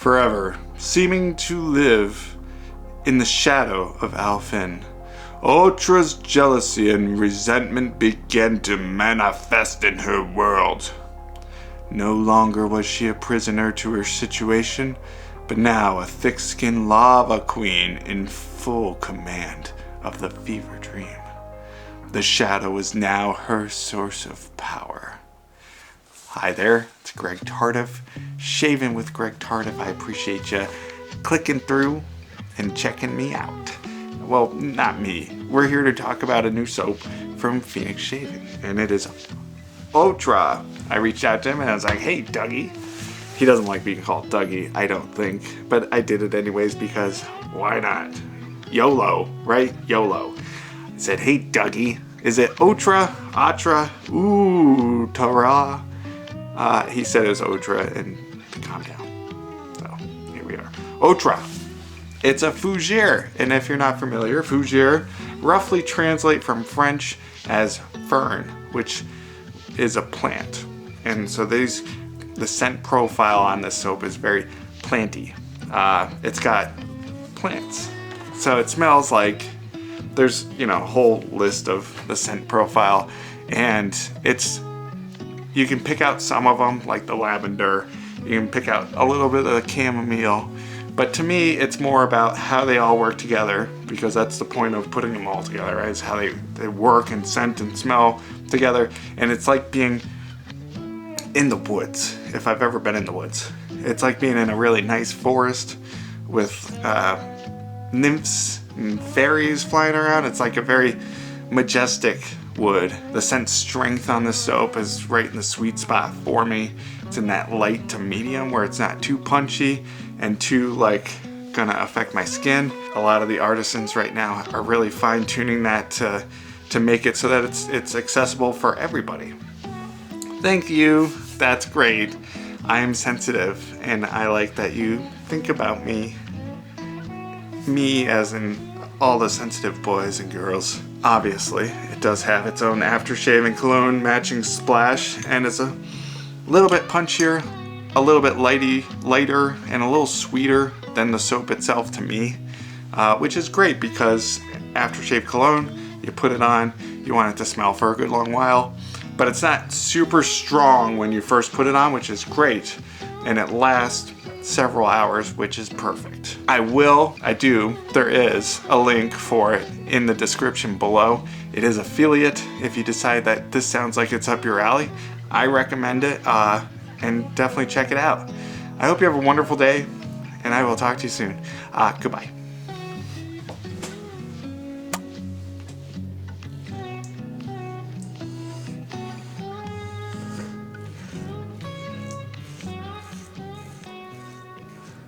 forever, seeming to live in the shadow of Alfin. Otra's jealousy and resentment began to manifest in her world. No longer was she a prisoner to her situation, but now a thick-skinned lava queen in full command of the fever dream. The shadow was now her source of power. Hi there, it's Greg Tardif, Shaving with Greg Tardif. I appreciate you clicking through and checking me out. Well, not me. We're here to talk about a new soap from Phoenix Shaving, and it is Otra. I reached out to him and I was like, hey, Dougie. He doesn't like being called Dougie, I don't think, but I did it anyways because why not? YOLO, right? YOLO. I said, hey, Dougie, is it Otra? Otra? Ooh, Tara? He said it was Otra, and calm down. So, here we are. Otra. It's a fougere, and if you're not familiar, fougere roughly translate from French as fern, which is a plant. And so the scent profile on this soap is very planty. It's got plants. So it smells like there's, a whole list of the scent profile, and you can pick out some of them, like the lavender. You can pick out a little bit of the chamomile. But to me, it's more about how they all work together, because that's the point of putting them all together, right? Is how they work and scent and smell together. And it's like being in the woods, if I've ever been in the woods. It's like being in a really nice forest with nymphs and fairies flying around. It's like a very majestic wood. The scent strength on the soap is right in the sweet spot for me. It's in that light to medium where it's not too punchy and too gonna affect my skin. A lot of the artisans right now are really fine-tuning that to make it so that it's accessible for everybody. Thank you. That's great. I am sensitive, and I like that you think about me. Me as in all the sensitive boys and girls. Obviously, it does have its own aftershave and cologne matching splash, and it's a little bit punchier, a little bit lighter, and a little sweeter than the soap itself to me, which is great because aftershave cologne, you put it on, you want it to smell for a good long while, but it's not super strong when you first put it on, which is great, and it lasts several hours, which is perfect. There is a link for it in the description below. It is affiliate. If you decide that this sounds like it's up your alley, I recommend it, and definitely check it out. I hope you have a wonderful day, and I will talk to you soon. Goodbye.